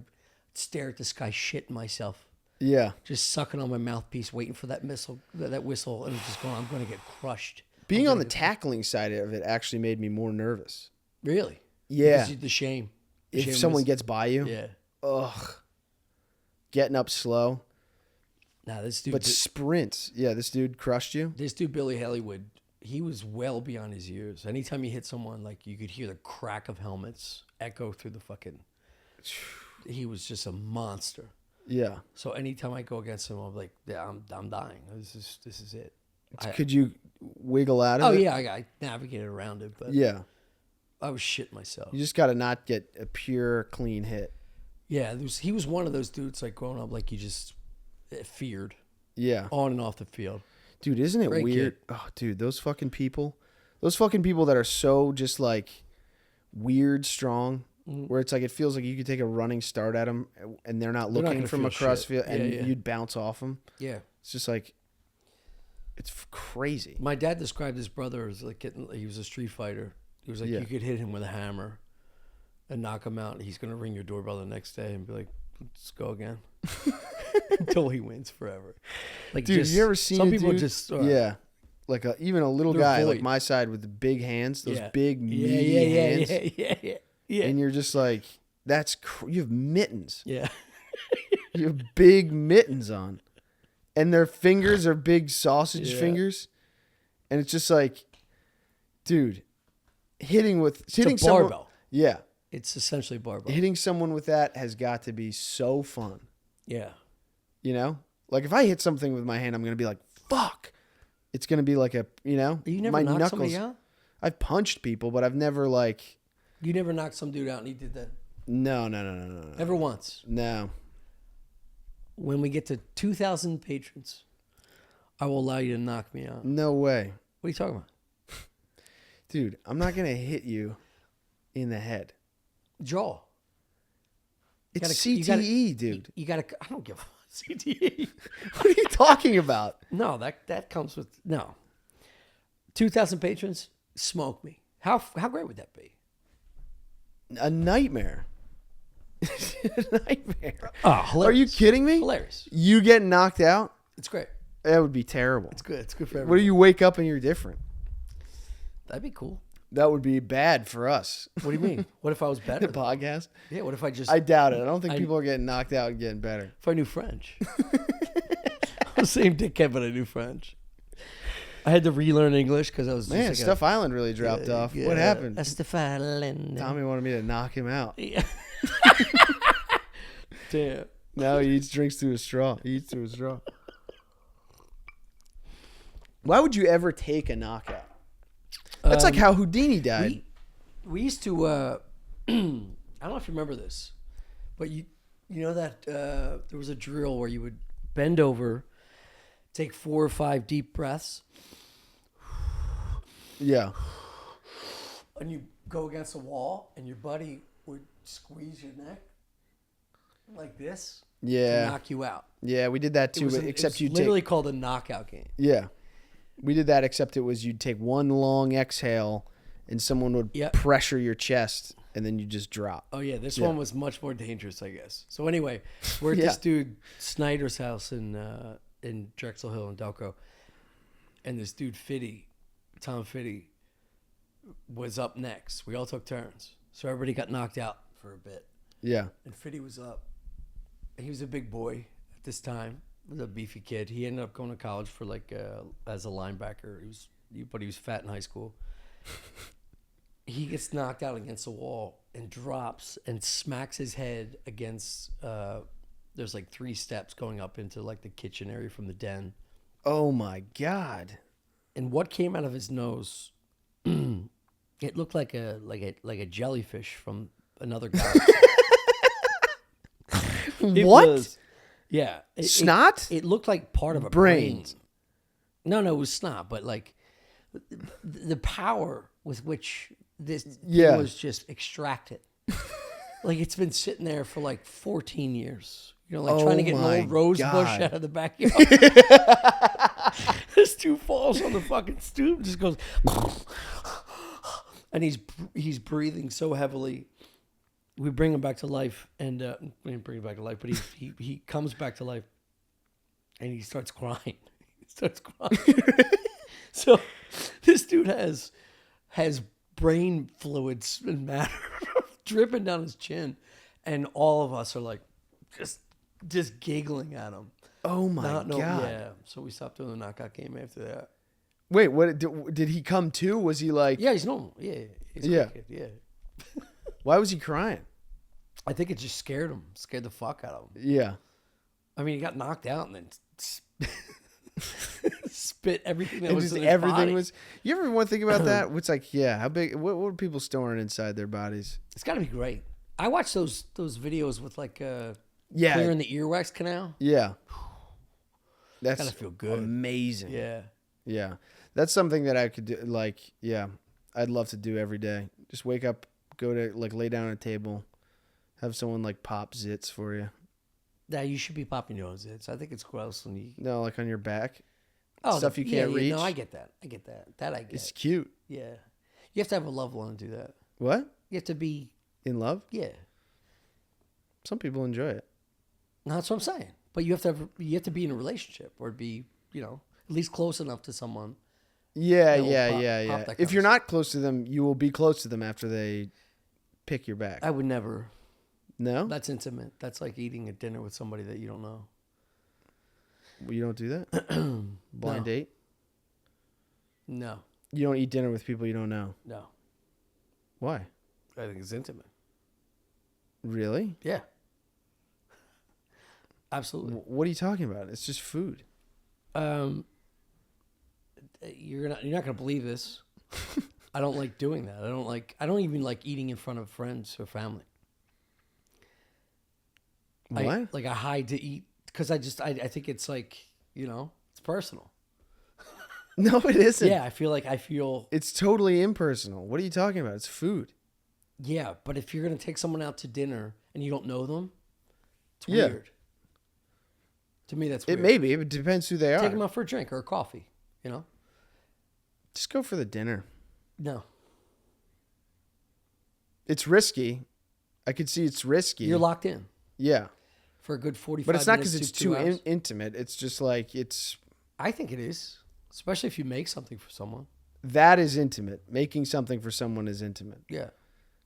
stare at this guy shitting myself. Yeah. Just sucking on my mouthpiece, waiting for that whistle, and just going, I'm going to get crushed. Being on the tackling side of it actually made me more nervous. Really? Yeah. Because the shame. The If shame someone was- gets by you. Yeah. Ugh. Getting up slow. Nah, this dude. But sprints. Yeah, this dude crushed you. This dude, Billy Hollywood, he was well beyond his years. Anytime he hit someone, like you could hear the crack of helmets echo through the fucking. He was just a monster. Yeah. So anytime I go against him, I'm like, yeah, I'm dying. This is it. Could you wiggle out of it? Oh yeah, I navigated around it, but Yeah. I was shitting myself. You just got to not get a pure, clean hit. Yeah, he was one of those dudes like growing up, like you just feared Yeah. on and off the field. Dude, isn't it Great weird? kid. Oh, dude, those fucking people that are so just like weird strong, where it's like it feels like you could take a running start at them and they're not They're not looking gonna from feel across shit. field and Yeah. you'd bounce off them. Yeah. It's just like, it's crazy. My dad described his brother as like he was a street fighter. He was like, Yeah. you could hit him with a hammer and knock him out, and he's going to ring your doorbell the next day and be like, let's go again. Until he wins forever. Like, Dude, just, you ever seen some a people dude? just Yeah. Like even a little They're guy void. like my side with the big hands, those Yeah. big meaty hands. Yeah. And you're just like, you have mittens. Yeah. You have big mittens on. And their fingers are big sausage Yeah. fingers. And it's just like, dude, hitting It's a someone. barbell. Yeah. It's essentially barbell. Hitting someone with that has got to be so fun. Yeah. You know? Like if I hit something with my hand, I'm going to be like, fuck. It's going to be like You never my knocked knuckles. somebody out? I've punched people, but I've never like, You never knocked some dude out and he did that? no. Never once. No. When we get to 2,000 patrons, I will allow you to knock me out. No way. What are you talking about? Dude, I'm not going to hit you in the head. Jaw. It's You gotta- CTE, dude. You gotta. I don't give a CTE. What are you talking about? No, that comes with no. 2,000 patrons, smoke me. How great would that be? A nightmare. A nightmare. Oh, hilarious. Are you kidding me? Hilarious. You get knocked out? It's great. That would be terrible. It's good. It's good for What everyone. do you wake up and you're different? That'd be cool. That would be bad for us. What do you mean? What if I was The better? podcast? Yeah. What if I just I doubt it. I don't think people are getting knocked out and getting better. if I knew French? I'm the same dickhead, but I knew French. I had to relearn English because I was Man, just Stuff Island really dropped off. What happened? Stuff Island. Tommy wanted me to knock him out. Yeah. Damn. Now he drinks through a straw. He eats through a straw. Why would you ever take a knockout? That's like how Houdini died. We used to. I don't know if you remember this, but you know that there was a drill where you would bend over, take 4 or 5 deep breaths, Yeah. and you go against a wall, and your buddy would squeeze your neck like this to Yeah. knock you out. Yeah, we did that It too, was except you literally take. called a knockout game. Yeah. We did that, except it was you'd take one long exhale and someone would Yep. pressure your chest and then you just drop. Oh yeah, this Yeah. one was much more dangerous, I guess. So anyway, we're at Yeah. this dude Snyder's house in Drexel Hill in Delco, and this dude Tom Fitty, was up next. We all took turns, so everybody got knocked out for a bit, Yeah. and Fitty was up. He was a big boy at this time, was a beefy kid. He ended up going to college for as a linebacker. But he was fat in high school. He gets knocked out against a wall and drops and smacks his head against. There's like 3 steps going up into like the kitchen area from the den, Oh my God. and what came out of his nose, it looked like a jellyfish from another galaxy. It What? was- yeah, Snot? It looked like part of a Brains. brain. No, it was snot, but like the power with which this Yeah. thing was just extracted. Like it's been sitting there for like 14 years. You know, like trying to get an my old rose bush God. out of the backyard. This dude falls on the fucking stoop, just goes, and he's breathing so heavily. We bring him back to life, and we didn't bring him back to life, but he comes back to life, and he starts crying. He starts crying. So this dude has brain fluids and matter dripping down his chin, and all of us are like just giggling at him. Oh my God. Yeah. So we stopped doing the knockout game after that. Wait, what did he come to? Was he like, Yeah, he's normal. Yeah, he's a Yeah. good kid. Yeah. why was he crying? I think it just scared him, scared the fuck out of him. Yeah. I mean, he got knocked out and then spit everything that And was just in his everything body. was. You ever want to think about that? It's like, yeah, how big? What are people storing inside their bodies? It's got to be great. I watch those videos with like Yeah. clearing the earwax canal. Yeah. That's Gotta feel good. amazing. Yeah. Yeah. That's something that I could do. Like, yeah, I'd love to do every day. Just wake up, go to like lay down at a table, have someone like pop zits for you. Yeah, you should be popping your own zits. I think it's gross when you. No, like on your back. Oh, Stuff you can't reach. No, I get that. That I get. It's cute. Yeah. You have to have a loved one to do that. What? You have to be. In love? Yeah. Some people enjoy it. No, that's what I'm saying. But you have to be in a relationship or be, at least close enough to someone. Yeah, That will yeah, pop- yeah, pop yeah. that kind If of you're stuff. not close to them, you will be close to them after they pick your back. I would never. No? That's intimate. That's like eating a dinner with somebody that you don't know. You don't do that? Blind No. date? No, You don't eat dinner with people you don't know. no. Why? I think it's intimate. Really? Yeah. Absolutely. What are you talking about? It's just food. You're not gonna believe this. I don't like doing that. I don't even like eating in front of friends or family. What? I hide to eat because I think it's like, it's personal. No, it isn't. Yeah, I feel. It's totally impersonal. What are you talking about? It's food. Yeah, but if you're gonna take someone out to dinner and you don't know them, it's Yeah. weird. To me, that's weird. It may be. It depends who they are. Take them out for a drink or a coffee. You know? Just go for the dinner. No, It's risky. I could see it's risky. you're locked in Yeah. for a good 45 But it's not minutes because it's to 2 too hours. intimate. It's just like it's I think it is, especially if you make something for someone. that is intimate. Making something for someone is intimate. Yeah,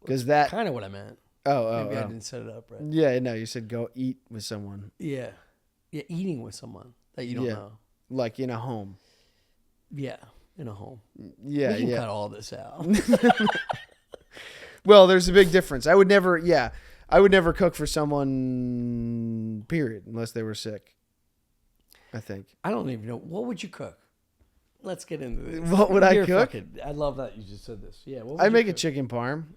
Because that. kind of what I meant. Oh, Maybe I didn't set it up right. Yeah, no, you said go eat with someone. Yeah, eating with someone that you don't Yeah. know. Like in a home. Yeah, in a home. Yeah, We can yeah. cut all this out. Well, there's a big difference. I would never cook for someone, period, unless they were sick. I think. I don't even know. What would you cook? Let's get into this. What would I You're cook? I love that you just said this. Yeah, what would I you make a cook? chicken parm.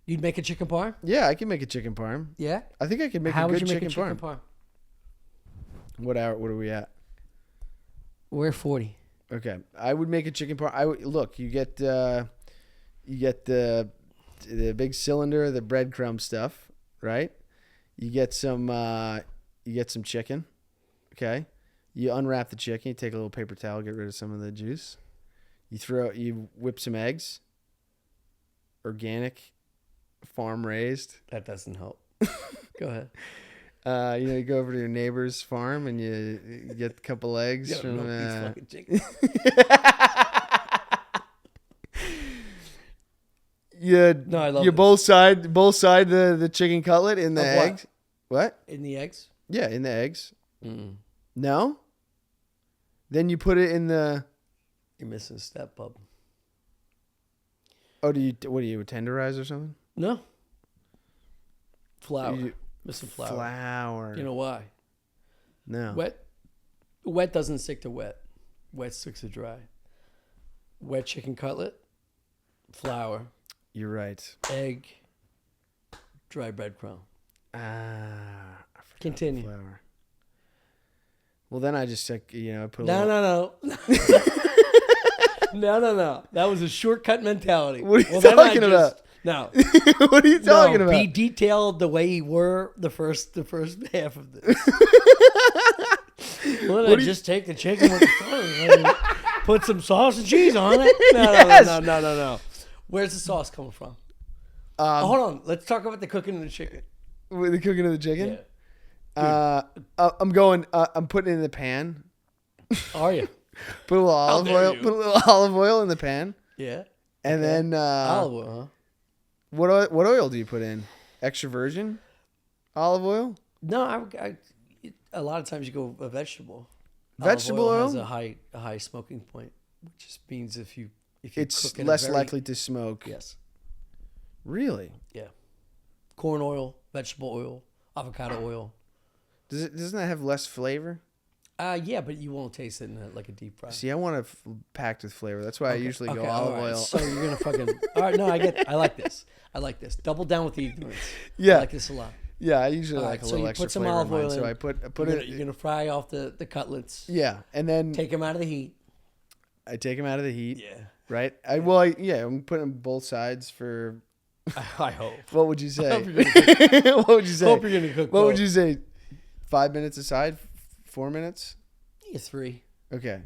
You'd make a chicken parm? Yeah, I can make a chicken parm. Yeah. I think I can make How a would good you make chicken, a chicken parm. parm? What hour? What are we at? We're 40. Okay, I would make a chicken parm. Look. You get the big cylinder, the breadcrumb stuff, right? You get some chicken. Okay, you unwrap the chicken. You take a little paper towel, get rid of some of the juice. You whip some eggs. Organic, farm raised. That doesn't help. Go ahead. You go over to your neighbor's farm and you get a couple eggs You from. don't milk these fucking chickens. No, I love you this. both side the chicken cutlet in the Of what? eggs. What? In the eggs? Yeah, in the eggs. Mm. No. Then you put it in the. You're missing a step, bub. Oh, what do you tenderize or something? No. Flour. You- Missing flour. Flour. You know why? No. Wet doesn't stick to wet. Wet sticks to dry. Wet chicken cutlet, flour, You're right. egg, dry breadcrumb. I forgot Continue. flour. Well, then I just put a little. No. No. That was a shortcut mentality. What are you then I talking about? No. What are you talking about? Be detailed the way you were the first half of this. Well, then I just take the chicken with the sauce and put some sauce and cheese on it. Yes. No. Where's the sauce coming from? Hold on. Let's talk about the cooking of the chicken. With the cooking of the chicken? Yeah. I'm putting it in the pan. Are you? Put a little olive dare oil. you. Put a little olive oil in the pan, Yeah. and then Olive oil, huh? what oil do you put in? Extra virgin olive oil? No, a lot of times you go a vegetable. Vegetable Olive oil? has a high smoking point, which just means if you It's cook in less a very, likely to smoke. Yes. Really? Yeah. Corn oil, vegetable oil, avocado oil. Doesn't that have less flavor? Yeah, but you won't taste it in like a deep fry. See, I want it packed with flavor. That's why I usually go Okay, olive all right. oil. So you're gonna fucking all right? No, I like this. Double down with the ignorance. Yeah. I like this a lot. Yeah, I usually All like right, a so little you extra put some flavor olive in mine. oil So in. I put You're gonna fry off the cutlets. Yeah, and then Take them out of the heat. I take them out of the heat. Yeah. Right. I'm putting both sides for. I hope. What would you say? Hope you're gonna What would you say? Hope you're gonna cook. What would both. you say? 5 minutes aside? 4 minutes? Yeah, 3. Okay.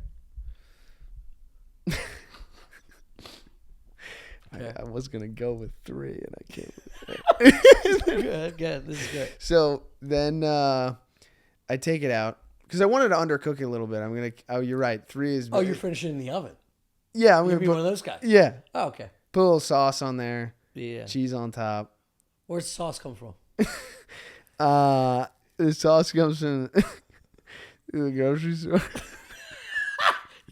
Okay. I was gonna go with 3, and I can't. Good. This is good. So then I take it out because I wanted to undercook it a little bit. I'm gonna. Oh, you're right. 3 is. Oh, you're finishing in the oven. Yeah, I'm You're gonna be one put. of those guys. Yeah, Oh, okay. put a little sauce on there, Yeah. cheese on top. Where's the sauce come from? The sauce comes from the grocery store.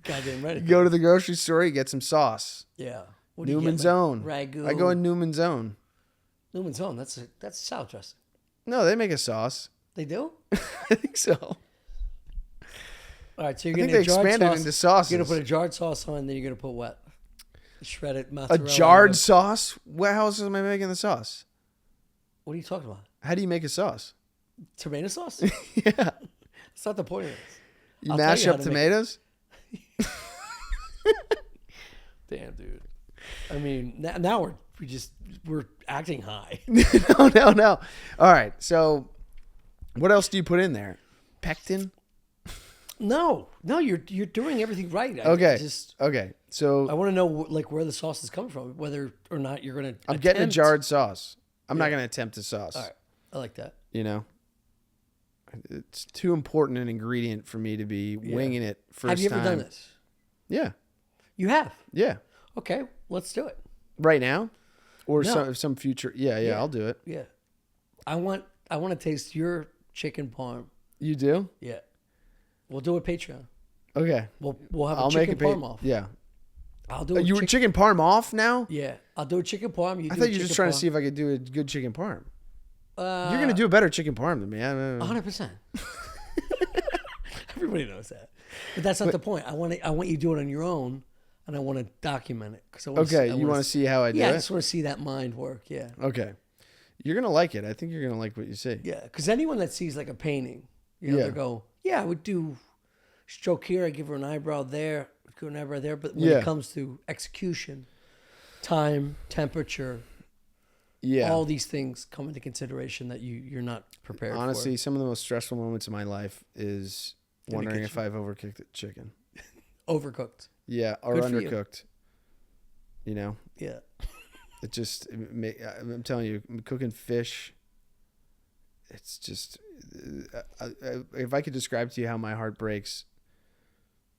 Goddamn ready. You go to the grocery store, you get some sauce. Yeah. What do you get, Newman's like Own. Ragu. I go in Newman's Own. Newman's Own. That's a salad dressing. No, they make a sauce. They do. I think so. All right. So you're I think gonna they jarred expanded sauce. into sauces. You're gonna put a jarred sauce on, then you're gonna put what? Shredded A mozzarella. jarred sauce? How else am I making the sauce? What are you talking about? How do you make a sauce? Tomato sauce? Yeah. That's not the point of this. You I'll tell mash you how up to make- tomatoes? Damn, dude. I mean, now we're acting high. No. All right. So, what else do you put in there? Pectin. No, you're doing everything right. Okay. I So want to know like where the sauce is coming from, whether or not you're gonna. I'm getting a jarred sauce. I'm not gonna attempt a sauce. All right, I like that. You know, it's too important an ingredient for me to be winging it first time. Have you ever done this? Yeah. You have. Yeah. Okay, let's do it. Right now, or No. some future. Yeah. I'll do it. Yeah, I want to taste your chicken parm. You do? Yeah, we'll do a Patreon. Okay. We'll have I'll a chicken make parm off. Yeah. I'll do. You were chicken parm off now? Yeah, I'll do a chicken parm. I thought you were just trying to see if I could do a good chicken parm. You're gonna do a better chicken parm than me. 100%. Everybody knows that, but that's not the point. I want you to do it on your own, and I want to document it because you want to see how I do it? Yeah, I just want to see that mind work. Yeah. Okay. You're gonna like it. I think you're gonna like what you see. Yeah, because anyone that sees like a painting, they go, "Yeah, I would do stroke here. I give her an eyebrow there, give her an eyebrow there." But when it comes to execution, time, temperature, all these things come into consideration that you're not prepared for. Honestly, some of the most stressful moments of my life is wondering if I've overcooked the chicken. Overcooked. Yeah, or Good for you. undercooked. You know? Yeah. It just, I'm telling you, cooking fish, it's just, if I could describe to you how my heart breaks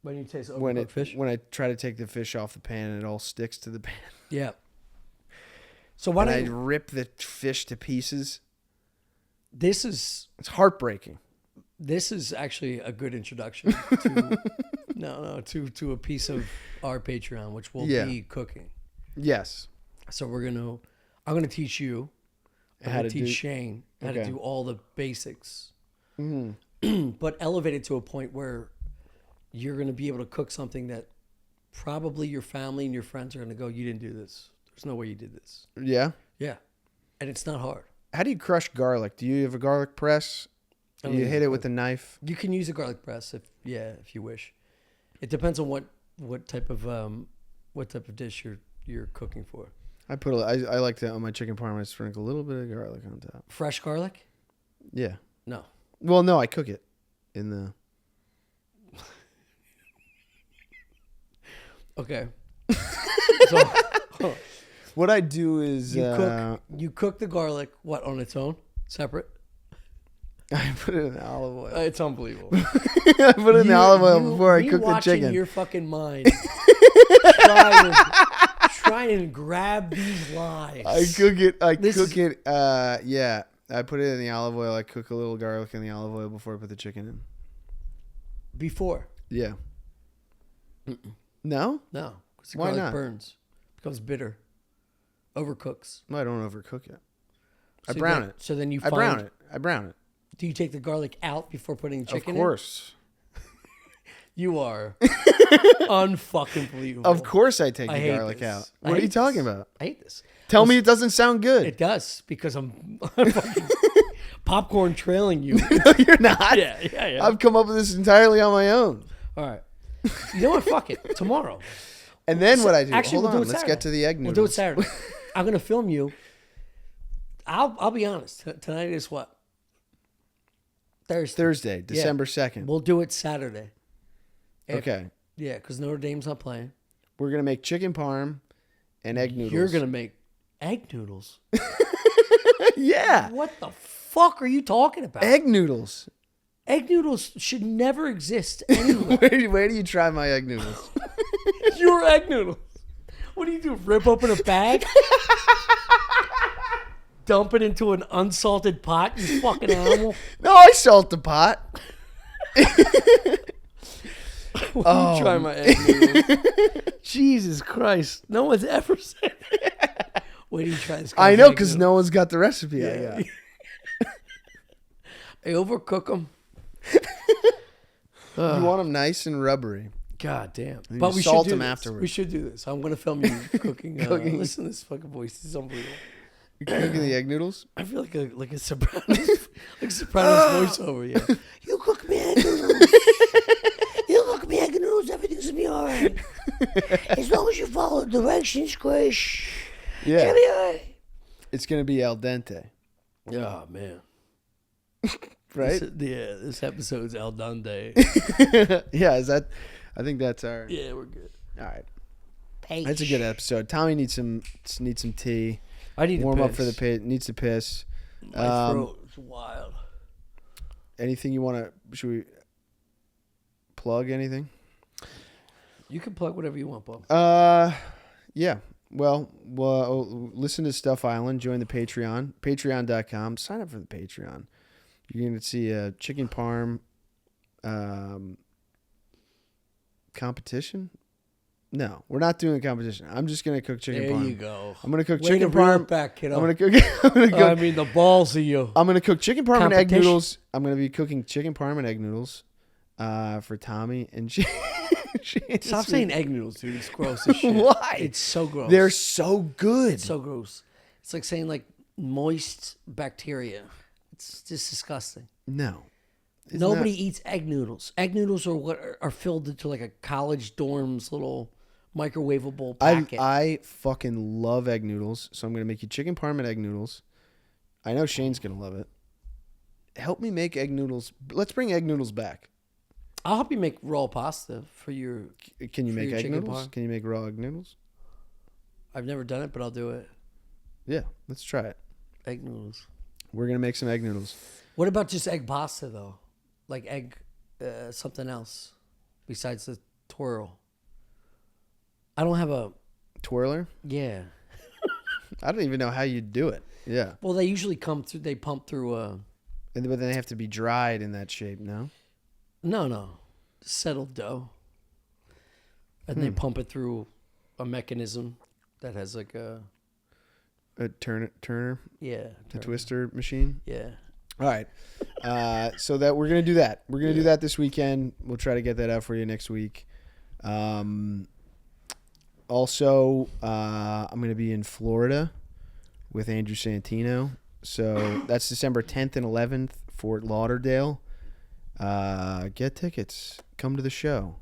When you taste when overcooked fish? when I try to take the fish off the pan and it all sticks to the pan. Yeah. So why and don't I rip the fish to pieces. It's heartbreaking. This is actually a good introduction to to a piece of our Patreon, which will be cooking. Yes. So I'm gonna teach you. I'm gonna teach Shane how to do all the basics, but elevated to a point where you're gonna be able to cook something that probably your family and your friends are gonna go, "You didn't do this. There's no way you did this." Yeah. Yeah, and it's not hard. How do you crush garlic? Do you have a garlic press? Do you hit it with a knife? You can use a garlic press if you wish. It depends on what type of dish you're cooking for. I like to, on my chicken parm, I sprinkle a little bit of garlic on top. Fresh garlic? Yeah. No. Well, no, I cook it in the. Okay. So, what I do is you cook the garlic on its own, separate. I put it in olive oil. It's unbelievable. I put it in the olive oil before I cook the chicken. Your fucking mind. Try and grab these lies. I cook it. Yeah. I put it in the olive oil. I cook a little garlic in the olive oil before I put the chicken in. Before? Yeah. No? No. Because the Why garlic not? burns. Becomes bitter. Overcooks. No, I don't overcook it. I So brown then- it. So then I brown it. Do you take the garlic out before putting the chicken in? Of course. You are unfucking believable. Of course I take I the hate garlic this. out. I What are hate you talking this. about? I hate this. Tell me it doesn't sound good. It does because I'm fucking popcorn trailing you. No, you're not. Yeah. I've come up with this entirely on my own. All right. You know what? Fuck it. Tomorrow. And then what I do? Actually, Hold we'll on. do it Let's Saturday. get to the egg noodles. We'll do it Saturday. I'm gonna film you. I'll be honest. Tonight is what? Thursday, December 2nd. We'll do it Saturday. Okay. Yeah, because Notre Dame's not playing. We're going to make chicken parm and egg noodles. You're gonna make egg noodles. Yeah. What the fuck are you talking about? Egg noodles. Egg noodles should never exist anywhere. Where do you try my egg noodles? Your egg noodles. What do you do? Rip open a bag? Dump it into an unsalted pot, you fucking animal? No, I salt the pot. Try my egg noodles. Jesus Christ. No one's ever said that. Wait till you try this. I know, because no one's got the recipe I got. I overcook them. You want them nice and rubbery. God damn. And But you we salt should do them this. afterwards. We should do this. I'm going to film you cooking. Cooking. Listen to this fucking voice. This is unbelievable. You're cooking the egg noodles? I feel like a Sopranos, voiceover. Yeah. You cook me egg noodles. You cook me egg noodles. Everything's gonna be all right. As long as you follow directions, Chris. Yeah. Yeah. It's gonna be al dente, Oh man. right? This episode's El Dundee. Yeah, is that? I think that's our. Yeah, we're good. All right, Peace. that's a good episode. Tommy needs some tea. I need Warm to up piss. for the pit. Needs to piss. My throat is wild. Anything you want to? Should we plug anything? You can plug whatever you want, Bob. Yeah. Well, listen to Stuff Island. Join the Patreon. Patreon.com. Sign up for the Patreon. You're going to see a chicken parm competition. No, we're not doing a competition. I'm just going to cook chicken parm. There you go. I'm going to cook Way chicken to reel parm. it back, kiddo. I'm going to cook. I'm going to cook. I mean, the balls of you. I'm going to cook chicken parm and egg Competition. noodles. I'm going to be cooking chicken parm and egg noodles for Tommy and Shane. Stop saying egg noodles, dude. It's gross as shit. Why? It's so gross. They're so good. It's so gross. It's like saying like moist bacteria. It's just disgusting. No. It's Nobody not. eats egg noodles. Egg noodles are what are filled into like a college dorm's little microwavable packet. I fucking love egg noodles, so I'm gonna make you chicken parm and egg noodles. I know Shane's gonna love it. Help me make egg noodles. Let's bring egg noodles back. I'll help you make raw pasta for your. Can you For make your egg chicken noodles? parm? Can you make raw egg noodles? I've never done it, but I'll do it. Yeah, let's try it. Egg noodles. We're gonna make some egg noodles. What about just egg pasta though? Like egg, something else besides the twirl. I don't have a. Twirler? Yeah. I don't even know how you do it. Yeah, Well, they usually come through. They pump through a. but then they have to be dried in that shape. No. No. Settled dough. And they pump it through a mechanism that has like a. A turner, Yeah. a twister machine. Yeah. All right. So that we're gonna do that. We're gonna do that this weekend. We'll try to get that out for you next week. Also, I'm gonna be in Florida with Andrew Santino. So that's December 10th and 11th, Fort Lauderdale. Get tickets. Come to the show.